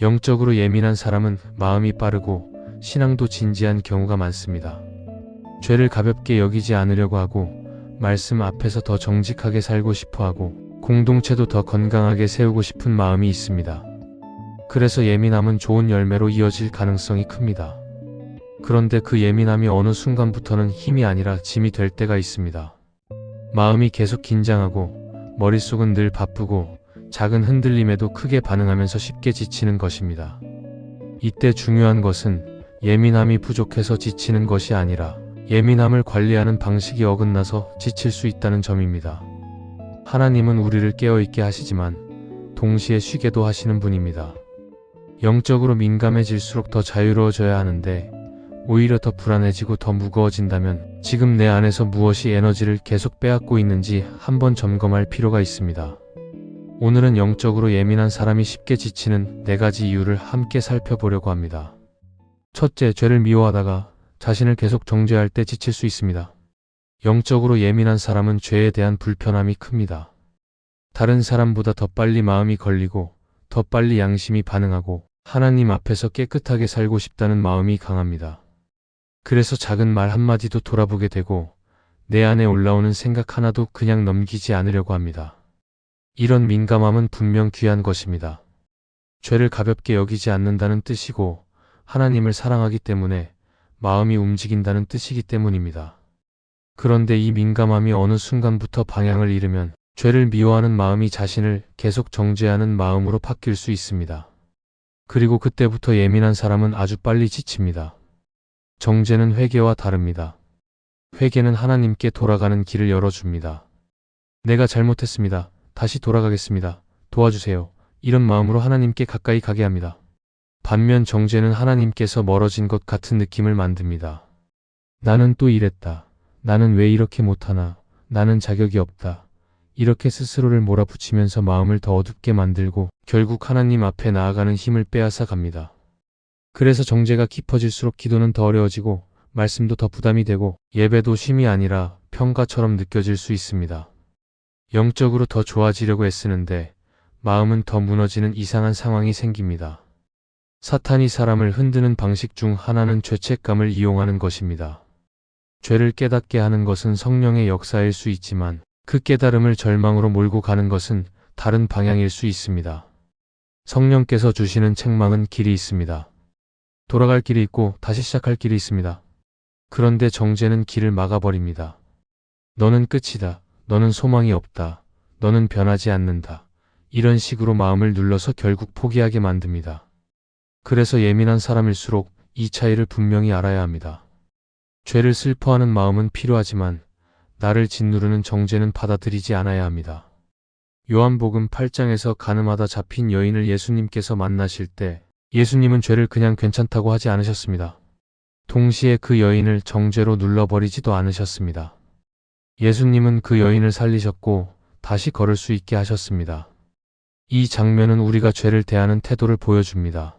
영적으로 예민한 사람은 마음이 빠르고 신앙도 진지한 경우가 많습니다. 죄를 가볍게 여기지 않으려고 하고 말씀 앞에서 더 정직하게 살고 싶어 하고 공동체도 더 건강하게 세우고 싶은 마음이 있습니다. 그래서 예민함은 좋은 열매로 이어질 가능성이 큽니다. 그런데 그 예민함이 어느 순간부터는 힘이 아니라 짐이 될 때가 있습니다. 마음이 계속 긴장하고 머릿속은 늘 바쁘고 작은 흔들림에도 크게 반응하면서 쉽게 지치는 것입니다. 이때 중요한 것은 예민함이 부족해서 지치는 것이 아니라 예민함을 관리하는 방식이 어긋나서 지칠 수 있다는 점입니다. 하나님은 우리를 깨어있게 하시지만 동시에 쉬게도 하시는 분입니다. 영적으로 민감해질수록 더 자유로워져야 하는데 오히려 더 불안해지고 더 무거워진다면 지금 내 안에서 무엇이 에너지를 계속 빼앗고 있는지 한번 점검할 필요가 있습니다. 오늘은 영적으로 예민한 사람이 쉽게 지치는 4가지 이유를 함께 살펴보려고 합니다. 첫째, 죄를 미워하다가 자신을 계속 정죄할 때 지칠 수 있습니다. 영적으로 예민한 사람은 죄에 대한 불편함이 큽니다. 다른 사람보다 더 빨리 마음이 걸리고 더 빨리 양심이 반응하고 하나님 앞에서 깨끗하게 살고 싶다는 마음이 강합니다. 그래서 작은 말 한마디도 돌아보게 되고 내 안에 올라오는 생각 하나도 그냥 넘기지 않으려고 합니다. 이런 민감함은 분명 귀한 것입니다. 죄를 가볍게 여기지 않는다는 뜻이고 하나님을 사랑하기 때문에 마음이 움직인다는 뜻이기 때문입니다. 그런데 이 민감함이 어느 순간부터 방향을 잃으면 죄를 미워하는 마음이 자신을 계속 정죄하는 마음으로 바뀔 수 있습니다. 그리고 그때부터 예민한 사람은 아주 빨리 지칩니다. 정죄는 회개와 다릅니다. 회개는 하나님께 돌아가는 길을 열어줍니다. 내가 잘못했습니다. 다시 돌아가겠습니다. 도와주세요. 이런 마음으로 하나님께 가까이 가게 합니다. 반면 정죄는 하나님께서 멀어진 것 같은 느낌을 만듭니다. 나는 또 이랬다. 나는 왜 이렇게 못하나. 나는 자격이 없다. 이렇게 스스로를 몰아붙이면서 마음을 더 어둡게 만들고 결국 하나님 앞에 나아가는 힘을 빼앗아 갑니다. 그래서 정죄가 깊어질수록 기도는 더 어려워지고 말씀도 더 부담이 되고 예배도 쉼이 아니라 평가처럼 느껴질 수 있습니다. 영적으로 더 좋아지려고 애쓰는데 마음은 더 무너지는 이상한 상황이 생깁니다. 사탄이 사람을 흔드는 방식 중 하나는 죄책감을 이용하는 것입니다. 죄를 깨닫게 하는 것은 성령의 역사일 수 있지만 그 깨달음을 절망으로 몰고 가는 것은 다른 방향일 수 있습니다. 성령께서 주시는 책망은 길이 있습니다. 돌아갈 길이 있고 다시 시작할 길이 있습니다. 그런데 정죄는 길을 막아버립니다. 너는 끝이다. 너는 소망이 없다. 너는 변하지 않는다. 이런 식으로 마음을 눌러서 결국 포기하게 만듭니다. 그래서 예민한 사람일수록 이 차이를 분명히 알아야 합니다. 죄를 슬퍼하는 마음은 필요하지만 나를 짓누르는 정죄는 받아들이지 않아야 합니다. 요한복음 8장에서 가늠하다 잡힌 여인을 예수님께서 만나실 때 예수님은 죄를 그냥 괜찮다고 하지 않으셨습니다. 동시에 그 여인을 정죄로 눌러버리지도 않으셨습니다. 예수님은 그 여인을 살리셨고 다시 걸을 수 있게 하셨습니다. 이 장면은 우리가 죄를 대하는 태도를 보여줍니다.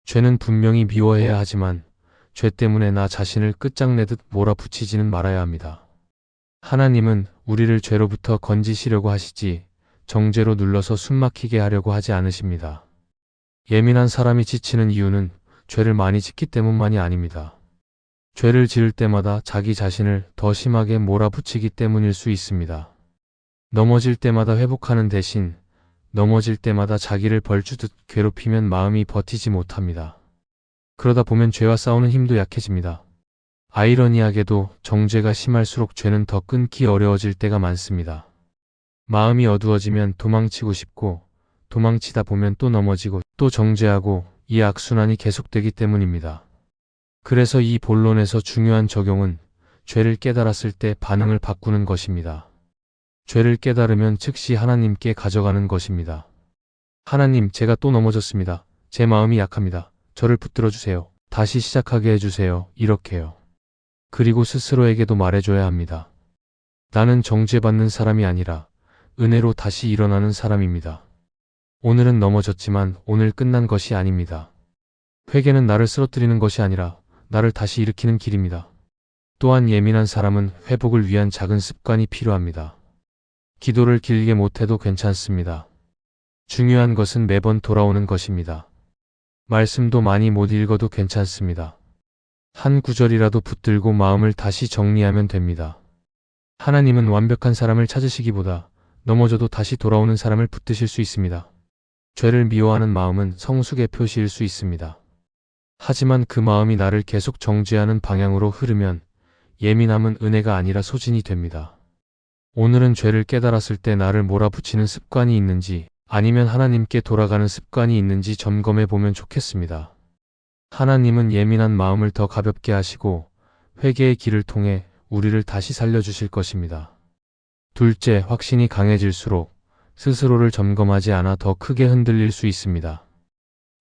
죄는 분명히 미워해야 하지만 죄 때문에 나 자신을 끝장내듯 몰아붙이지는 말아야 합니다. 하나님은 우리를 죄로부터 건지시려고 하시지 정죄로 눌러서 숨막히게 하려고 하지 않으십니다. 예민한 사람이 지치는 이유는 죄를 많이 짓기 때문만이 아닙니다. 죄를 지을 때마다 자기 자신을 더 심하게 몰아붙이기 때문일 수 있습니다. 넘어질 때마다 회복하는 대신 넘어질 때마다 자기를 벌주듯 괴롭히면 마음이 버티지 못합니다. 그러다 보면 죄와 싸우는 힘도 약해집니다. 아이러니하게도 정죄가 심할수록 죄는 더 끊기 어려워질 때가 많습니다. 마음이 어두워지면 도망치고 싶고 도망치다 보면 또 넘어지고 또 정죄하고 이 악순환이 계속되기 때문입니다. 그래서 이 본론에서 중요한 적용은 죄를 깨달았을 때 반응을 바꾸는 것입니다. 죄를 깨달으면 즉시 하나님께 가져가는 것입니다. 하나님, 제가 또 넘어졌습니다. 제 마음이 약합니다. 저를 붙들어 주세요. 다시 시작하게 해주세요. 이렇게요. 그리고 스스로에게도 말해줘야 합니다. 나는 정죄받는 사람이 아니라 은혜로 다시 일어나는 사람입니다. 오늘은 넘어졌지만 오늘 끝난 것이 아닙니다. 회개는 나를 쓰러뜨리는 것이 아니라 나를 다시 일으키는 길입니다. 또한 예민한 사람은 회복을 위한 작은 습관이 필요합니다. 기도를 길게 못해도 괜찮습니다. 중요한 것은 매번 돌아오는 것입니다. 말씀도 많이 못 읽어도 괜찮습니다. 한 구절이라도 붙들고 마음을 다시 정리하면 됩니다. 하나님은 완벽한 사람을 찾으시기보다 넘어져도 다시 돌아오는 사람을 붙드실 수 있습니다. 죄를 미워하는 마음은 성숙의 표시일 수 있습니다. 하지만 그 마음이 나를 계속 정죄하는 방향으로 흐르면 예민함은 은혜가 아니라 소진이 됩니다. 오늘은 죄를 깨달았을 때 나를 몰아붙이는 습관이 있는지 아니면 하나님께 돌아가는 습관이 있는지 점검해 보면 좋겠습니다. 하나님은 예민한 마음을 더 가볍게 하시고 회개의 길을 통해 우리를 다시 살려주실 것입니다. 둘째, 확신이 강해질수록 스스로를 점검하지 않아 더 크게 흔들릴 수 있습니다.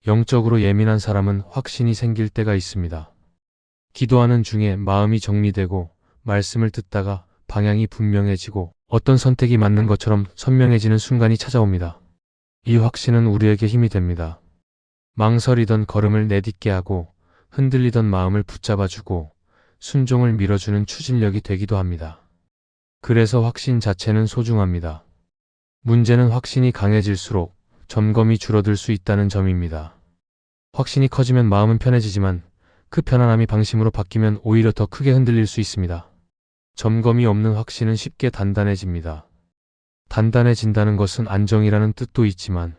영적으로 예민한 사람은 확신이 생길 때가 있습니다. 기도하는 중에 마음이 정리되고 말씀을 듣다가 방향이 분명해지고 어떤 선택이 맞는 것처럼 선명해지는 순간이 찾아옵니다. 이 확신은 우리에게 힘이 됩니다. 망설이던 걸음을 내딛게 하고 흔들리던 마음을 붙잡아주고 순종을 밀어주는 추진력이 되기도 합니다. 그래서 확신 자체는 소중합니다. 문제는 확신이 강해질수록 점검이 줄어들 수 있다는 점입니다. 확신이 커지면 마음은 편해지지만 그 편안함이 방심으로 바뀌면 오히려 더 크게 흔들릴 수 있습니다. 점검이 없는 확신은 쉽게 단단해집니다. 단단해진다는 것은 안정이라는 뜻도 있지만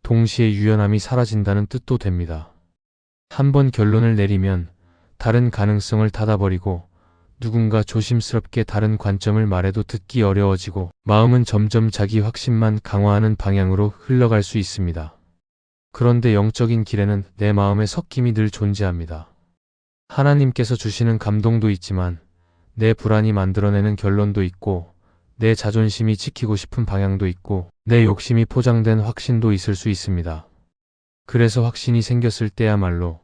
동시에 유연함이 사라진다는 뜻도 됩니다. 한번 결론을 내리면 다른 가능성을 닫아버리고 누군가 조심스럽게 다른 관점을 말해도 듣기 어려워지고 마음은 점점 자기 확신만 강화하는 방향으로 흘러갈 수 있습니다. 그런데 영적인 길에는 내 마음의 섞임이 늘 존재합니다. 하나님께서 주시는 감동도 있지만 내 불안이 만들어내는 결론도 있고 내 자존심이 지키고 싶은 방향도 있고 내 욕심이 포장된 확신도 있을 수 있습니다. 그래서 확신이 생겼을 때야말로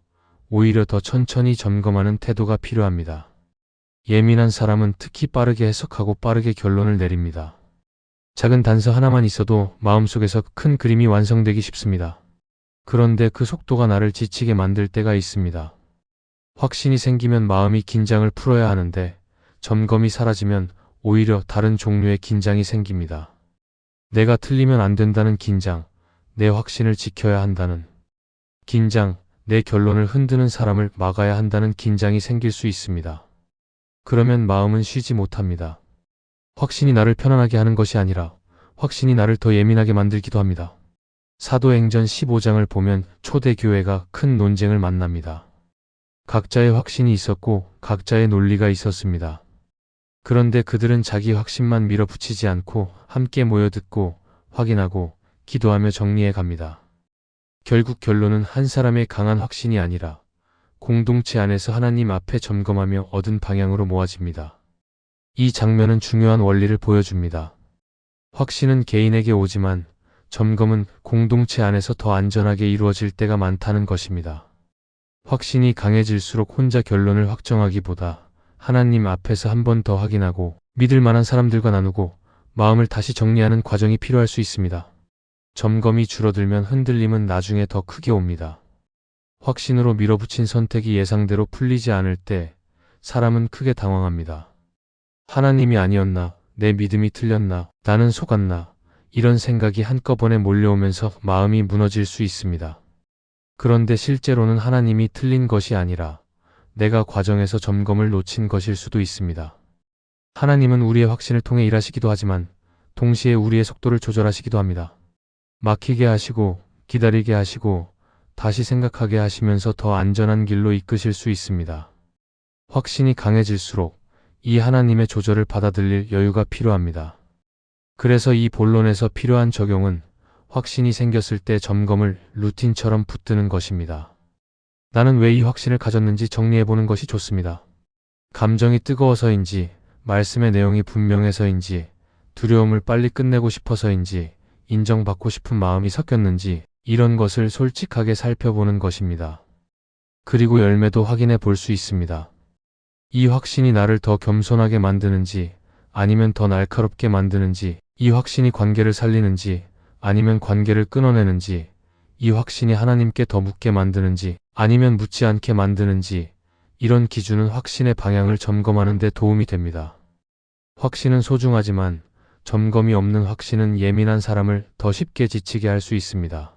오히려 더 천천히 점검하는 태도가 필요합니다. 예민한 사람은 특히 빠르게 해석하고 빠르게 결론을 내립니다. 작은 단서 하나만 있어도 마음속에서 큰 그림이 완성되기 쉽습니다. 그런데 그 속도가 나를 지치게 만들 때가 있습니다. 확신이 생기면 마음이 긴장을 풀어야 하는데 점검이 사라지면 오히려 다른 종류의 긴장이 생깁니다. 내가 틀리면 안 된다는 긴장, 내 확신을 지켜야 한다는 긴장, 내 결론을 흔드는 사람을 막아야 한다는 긴장이 생길 수 있습니다. 그러면 마음은 쉬지 못합니다. 확신이 나를 편안하게 하는 것이 아니라 확신이 나를 더 예민하게 만들기도 합니다. 사도행전 15장을 보면 초대교회가 큰 논쟁을 만납니다. 각자의 확신이 있었고 각자의 논리가 있었습니다. 그런데 그들은 자기 확신만 밀어붙이지 않고 함께 모여 듣고 확인하고 기도하며 정리해 갑니다. 결국 결론은 한 사람의 강한 확신이 아니라 공동체 안에서 하나님 앞에 점검하며 얻은 방향으로 모아집니다. 이 장면은 중요한 원리를 보여줍니다. 확신은 개인에게 오지만 점검은 공동체 안에서 더 안전하게 이루어질 때가 많다는 것입니다. 확신이 강해질수록 혼자 결론을 확정하기보다 하나님 앞에서 한 번 더 확인하고 믿을 만한 사람들과 나누고 마음을 다시 정리하는 과정이 필요할 수 있습니다. 점검이 줄어들면 흔들림은 나중에 더 크게 옵니다. 확신으로 밀어붙인 선택이 예상대로 풀리지 않을 때 사람은 크게 당황합니다. 하나님이 아니었나? 내 믿음이 틀렸나? 나는 속았나? 이런 생각이 한꺼번에 몰려오면서 마음이 무너질 수 있습니다. 그런데 실제로는 하나님이 틀린 것이 아니라 내가 과정에서 점검을 놓친 것일 수도 있습니다. 하나님은 우리의 확신을 통해 일하시기도 하지만 동시에 우리의 속도를 조절하시기도 합니다. 막히게 하시고 기다리게 하시고 다시 생각하게 하시면서 더 안전한 길로 이끄실 수 있습니다. 확신이 강해질수록 이 하나님의 조절을 받아들일 여유가 필요합니다. 그래서 이 본론에서 필요한 적용은 확신이 생겼을 때 점검을 루틴처럼 붙드는 것입니다. 나는 왜 이 확신을 가졌는지 정리해보는 것이 좋습니다. 감정이 뜨거워서인지, 말씀의 내용이 분명해서인지, 두려움을 빨리 끝내고 싶어서인지, 인정받고 싶은 마음이 섞였는지 이런 것을 솔직하게 살펴보는 것입니다. 그리고 열매도 확인해 볼 수 있습니다. 이 확신이 나를 더 겸손하게 만드는지 아니면 더 날카롭게 만드는지, 이 확신이 관계를 살리는지 아니면 관계를 끊어내는지, 이 확신이 하나님께 더 묻게 만드는지 아니면 묻지 않게 만드는지, 이런 기준은 확신의 방향을 점검하는 데 도움이 됩니다. 확신은 소중하지만 점검이 없는 확신은 예민한 사람을 더 쉽게 지치게 할 수 있습니다.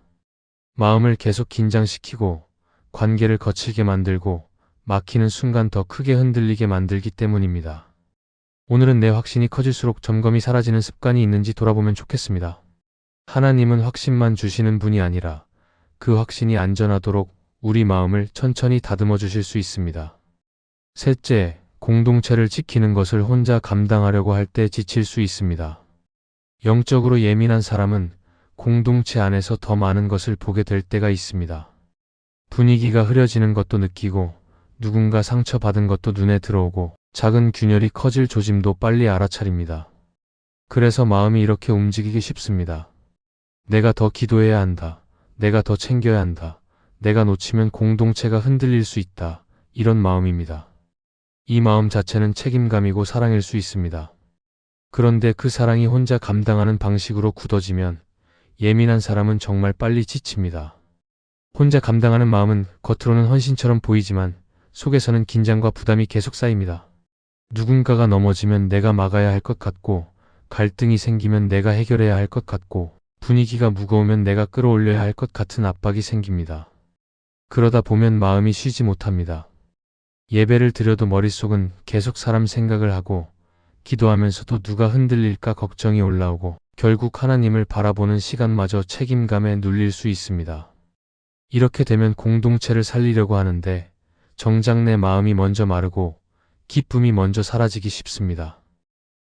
마음을 계속 긴장시키고 관계를 거칠게 만들고 막히는 순간 더 크게 흔들리게 만들기 때문입니다. 오늘은 내 확신이 커질수록 점검이 사라지는 습관이 있는지 돌아보면 좋겠습니다. 하나님은 확신만 주시는 분이 아니라 그 확신이 안전하도록 우리 마음을 천천히 다듬어 주실 수 있습니다. 셋째, 공동체를 지키는 것을 혼자 감당하려고 할 때 지칠 수 있습니다. 영적으로 예민한 사람은 공동체 안에서 더 많은 것을 보게 될 때가 있습니다. 분위기가 흐려지는 것도 느끼고 누군가 상처받은 것도 눈에 들어오고 작은 균열이 커질 조짐도 빨리 알아차립니다. 그래서 마음이 이렇게 움직이기 쉽습니다. 내가 더 기도해야 한다. 내가 더 챙겨야 한다. 내가 놓치면 공동체가 흔들릴 수 있다. 이런 마음입니다. 이 마음 자체는 책임감이고 사랑일 수 있습니다. 그런데 그 사랑이 혼자 감당하는 방식으로 굳어지면 예민한 사람은 정말 빨리 지칩니다. 혼자 감당하는 마음은 겉으로는 헌신처럼 보이지만 속에서는 긴장과 부담이 계속 쌓입니다. 누군가가 넘어지면 내가 막아야 할 것 같고, 갈등이 생기면 내가 해결해야 할 것 같고, 분위기가 무거우면 내가 끌어올려야 할 것 같은 압박이 생깁니다. 그러다 보면 마음이 쉬지 못합니다. 예배를 드려도 머릿속은 계속 사람 생각을 하고, 기도하면서도 누가 흔들릴까 걱정이 올라오고, 결국 하나님을 바라보는 시간마저 책임감에 눌릴 수 있습니다. 이렇게 되면 공동체를 살리려고 하는데 정작 내 마음이 먼저 마르고 기쁨이 먼저 사라지기 쉽습니다.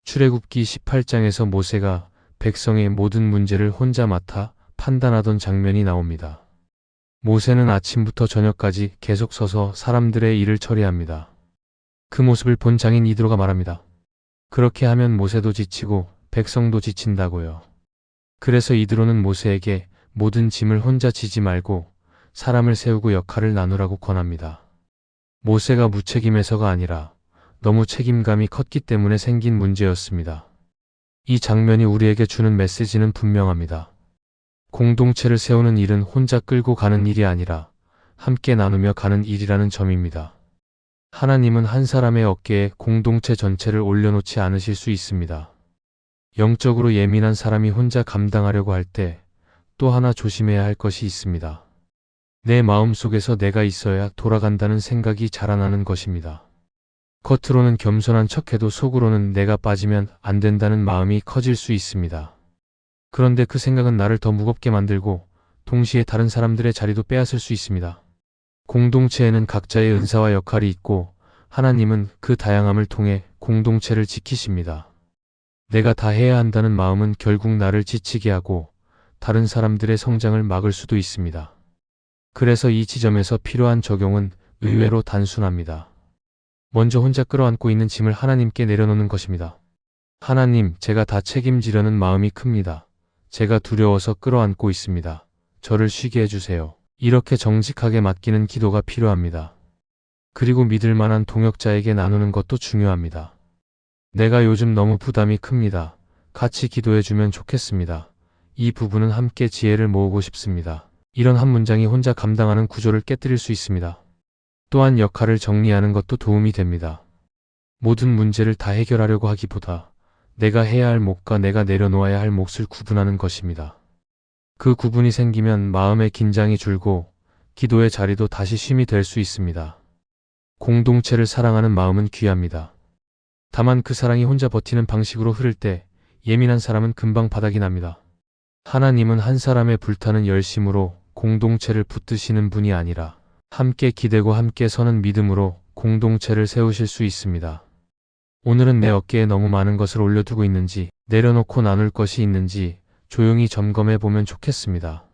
출애굽기 18장에서 모세가 백성의 모든 문제를 혼자 맡아 판단하던 장면이 나옵니다. 모세는 아침부터 저녁까지 계속 서서 사람들의 일을 처리합니다. 그 모습을 본 장인 이드로가 말합니다. 그렇게 하면 모세도 지치고 백성도 지친다고요. 그래서 이드로는 모세에게 모든 짐을 혼자 지지 말고 사람을 세우고 역할을 나누라고 권합니다. 모세가 무책임해서가 아니라 너무 책임감이 컸기 때문에 생긴 문제였습니다. 이 장면이 우리에게 주는 메시지는 분명합니다. 공동체를 세우는 일은 혼자 끌고 가는 일이 아니라 함께 나누며 가는 일이라는 점입니다. 하나님은 한 사람의 어깨에 공동체 전체를 올려놓지 않으실 수 있습니다. 영적으로 예민한 사람이 혼자 감당하려고 할 때 또 하나 조심해야 할 것이 있습니다. 내 마음속에서 내가 있어야 돌아간다는 생각이 자라나는 것입니다. 겉으로는 겸손한 척해도 속으로는 내가 빠지면 안 된다는 마음이 커질 수 있습니다. 그런데 그 생각은 나를 더 무겁게 만들고 동시에 다른 사람들의 자리도 빼앗을 수 있습니다. 공동체에는 각자의 은사와 역할이 있고 하나님은 그 다양함을 통해 공동체를 지키십니다. 내가 다 해야 한다는 마음은 결국 나를 지치게 하고 다른 사람들의 성장을 막을 수도 있습니다. 그래서 이 지점에서 필요한 적용은 의외로 단순합니다. 먼저 혼자 끌어안고 있는 짐을 하나님께 내려놓는 것입니다. 하나님, 제가 다 책임지려는 마음이 큽니다. 제가 두려워서 끌어안고 있습니다. 저를 쉬게 해주세요. 이렇게 정직하게 맡기는 기도가 필요합니다. 그리고 믿을 만한 동역자에게 나누는 것도 중요합니다. 내가 요즘 너무 부담이 큽니다. 같이 기도해주면 좋겠습니다. 이 부분은 함께 지혜를 모으고 싶습니다. 이런 한 문장이 혼자 감당하는 구조를 깨뜨릴 수 있습니다. 또한 역할을 정리하는 것도 도움이 됩니다. 모든 문제를 다 해결하려고 하기보다 내가 해야 할 몫과 내가 내려놓아야 할 몫을 구분하는 것입니다. 그 구분이 생기면 마음의 긴장이 줄고 기도의 자리도 다시 쉼이 될 수 있습니다. 공동체를 사랑하는 마음은 귀합니다. 다만 그 사랑이 혼자 버티는 방식으로 흐를 때 예민한 사람은 금방 바닥이 납니다. 하나님은 한 사람의 불타는 열심으로 공동체를 붙드시는 분이 아니라 함께 기대고 함께 서는 믿음으로 공동체를 세우실 수 있습니다. 오늘은 내 어깨에 너무 많은 것을 올려두고 있는지, 내려놓고 나눌 것이 있는지 조용히 점검해 보면 좋겠습니다.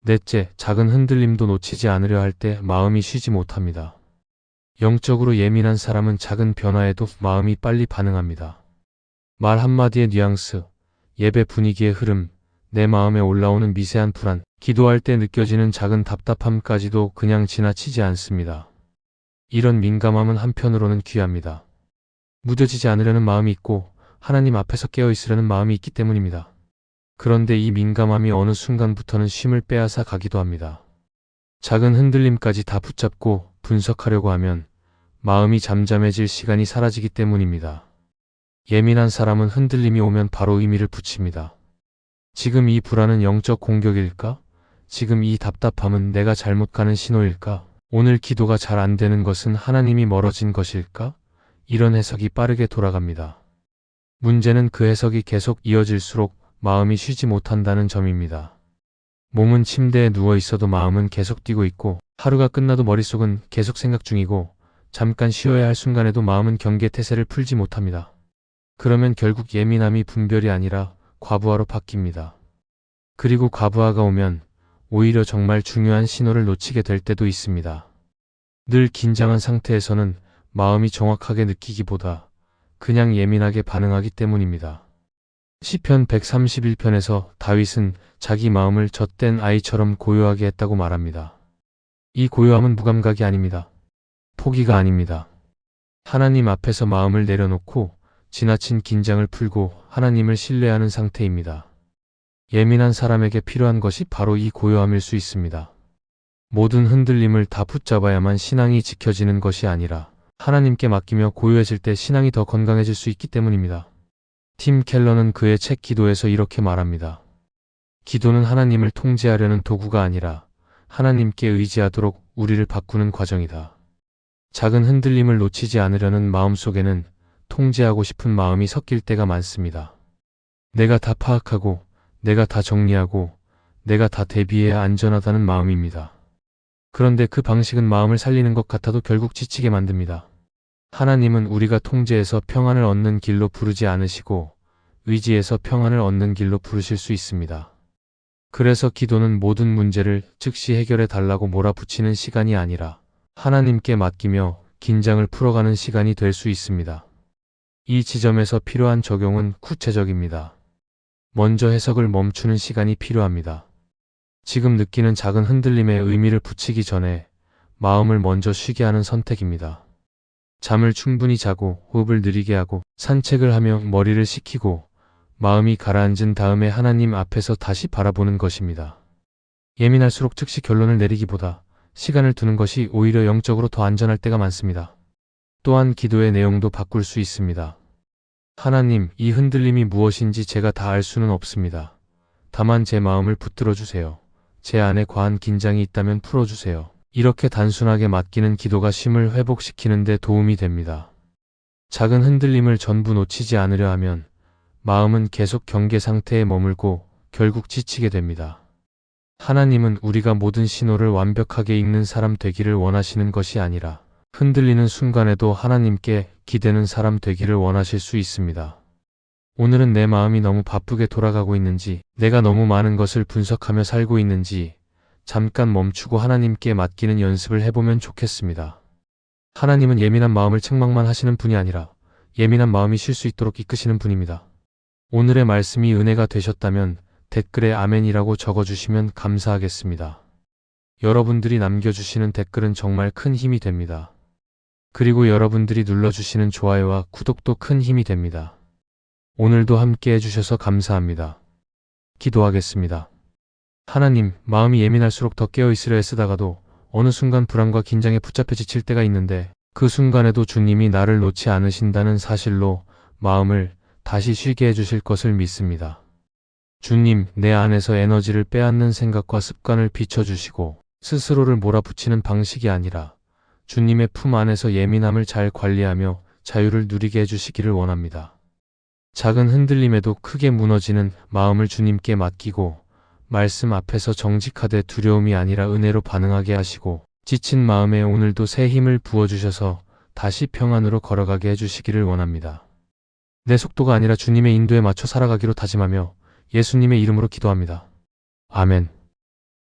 넷째, 작은 흔들림도 놓치지 않으려 할 때 마음이 쉬지 못합니다. 영적으로 예민한 사람은 작은 변화에도 마음이 빨리 반응합니다. 말 한마디의 뉘앙스, 예배 분위기의 흐름, 내 마음에 올라오는 미세한 불안, 기도할 때 느껴지는 작은 답답함까지도 그냥 지나치지 않습니다. 이런 민감함은 한편으로는 귀합니다. 무뎌지지 않으려는 마음이 있고 하나님 앞에서 깨어 있으려는 마음이 있기 때문입니다. 그런데 이 민감함이 어느 순간부터는 쉼을 빼앗아 가기도 합니다. 작은 흔들림까지 다 붙잡고 분석하려고 하면 마음이 잠잠해질 시간이 사라지기 때문입니다. 예민한 사람은 흔들림이 오면 바로 의미를 붙입니다. 지금 이 불안은 영적 공격일까? 지금 이 답답함은 내가 잘못 가는 신호일까? 오늘 기도가 잘 안 되는 것은 하나님이 멀어진 것일까? 이런 해석이 빠르게 돌아갑니다. 문제는 그 해석이 계속 이어질수록 마음이 쉬지 못한다는 점입니다. 몸은 침대에 누워 있어도 마음은 계속 뛰고 있고, 하루가 끝나도 머릿속은 계속 생각 중이고, 잠깐 쉬어야 할 순간에도 마음은 경계태세를 풀지 못합니다. 그러면 결국 예민함이 분별이 아니라 과부하로 바뀝니다. 그리고 과부하가 오면 오히려 정말 중요한 신호를 놓치게 될 때도 있습니다. 늘 긴장한 상태에서는 마음이 정확하게 느끼기보다 그냥 예민하게 반응하기 때문입니다. 시편 131편에서 다윗은 자기 마음을 젖된 아이처럼 고요하게 했다고 말합니다. 이 고요함은 무감각이 아닙니다. 포기가 아닙니다. 하나님 앞에서 마음을 내려놓고 지나친 긴장을 풀고 하나님을 신뢰하는 상태입니다. 예민한 사람에게 필요한 것이 바로 이 고요함일 수 있습니다. 모든 흔들림을 다 붙잡아야만 신앙이 지켜지는 것이 아니라 하나님께 맡기며 고요해질 때 신앙이 더 건강해질 수 있기 때문입니다. 팀 켈러는 그의 책 기도에서 이렇게 말합니다. 기도는 하나님을 통제하려는 도구가 아니라 하나님께 의지하도록 우리를 바꾸는 과정이다. 작은 흔들림을 놓치지 않으려는 마음속에는 통제하고 싶은 마음이 섞일 때가 많습니다. 내가 다 파악하고, 내가 다 정리하고, 내가 다 대비해야 안전하다는 마음입니다. 그런데 그 방식은 마음을 살리는 것 같아도 결국 지치게 만듭니다. 하나님은 우리가 통제해서 평안을 얻는 길로 부르지 않으시고 의지해서 평안을 얻는 길로 부르실 수 있습니다. 그래서 기도는 모든 문제를 즉시 해결해 달라고 몰아붙이는 시간이 아니라 하나님께 맡기며 긴장을 풀어가는 시간이 될 수 있습니다. 이 지점에서 필요한 적용은 구체적입니다. 먼저 해석을 멈추는 시간이 필요합니다. 지금 느끼는 작은 흔들림에 의미를 붙이기 전에 마음을 먼저 쉬게 하는 선택입니다. 잠을 충분히 자고 호흡을 느리게 하고 산책을 하며 머리를 식히고 마음이 가라앉은 다음에 하나님 앞에서 다시 바라보는 것입니다. 예민할수록 즉시 결론을 내리기보다 시간을 두는 것이 오히려 영적으로 더 안전할 때가 많습니다. 또한 기도의 내용도 바꿀 수 있습니다. 하나님, 이 흔들림이 무엇인지 제가 다 알 수는 없습니다. 다만 제 마음을 붙들어 주세요. 제 안에 과한 긴장이 있다면 풀어주세요. 이렇게 단순하게 맡기는 기도가 쉼을 회복시키는 데 도움이 됩니다. 작은 흔들림을 전부 놓치지 않으려 하면 마음은 계속 경계 상태에 머물고 결국 지치게 됩니다. 하나님은 우리가 모든 신호를 완벽하게 읽는 사람 되기를 원하시는 것이 아니라 흔들리는 순간에도 하나님께 기대는 사람 되기를 원하실 수 있습니다. 오늘은 내 마음이 너무 바쁘게 돌아가고 있는지, 내가 너무 많은 것을 분석하며 살고 있는지 잠깐 멈추고 하나님께 맡기는 연습을 해보면 좋겠습니다. 하나님은 예민한 마음을 책망만 하시는 분이 아니라 예민한 마음이 쉴 수 있도록 이끄시는 분입니다. 오늘의 말씀이 은혜가 되셨다면 댓글에 아멘이라고 적어주시면 감사하겠습니다. 여러분들이 남겨주시는 댓글은 정말 큰 힘이 됩니다. 그리고 여러분들이 눌러주시는 좋아요와 구독도 큰 힘이 됩니다. 오늘도 함께 해주셔서 감사합니다. 기도하겠습니다. 하나님, 마음이 예민할수록 더 깨어있으려 애쓰다가도 어느 순간 불안과 긴장에 붙잡혀 지칠 때가 있는데 그 순간에도 주님이 나를 놓지 않으신다는 사실로 마음을 다시 쉬게 해주실 것을 믿습니다. 주님, 내 안에서 에너지를 빼앗는 생각과 습관을 비춰주시고 스스로를 몰아붙이는 방식이 아니라 주님의 품 안에서 예민함을 잘 관리하며 자유를 누리게 해주시기를 원합니다. 작은 흔들림에도 크게 무너지는 마음을 주님께 맡기고 말씀 앞에서 정직하되 두려움이 아니라 은혜로 반응하게 하시고 지친 마음에 오늘도 새 힘을 부어주셔서 다시 평안으로 걸어가게 해주시기를 원합니다. 내 속도가 아니라 주님의 인도에 맞춰 살아가기로 다짐하며 예수님의 이름으로 기도합니다. 아멘.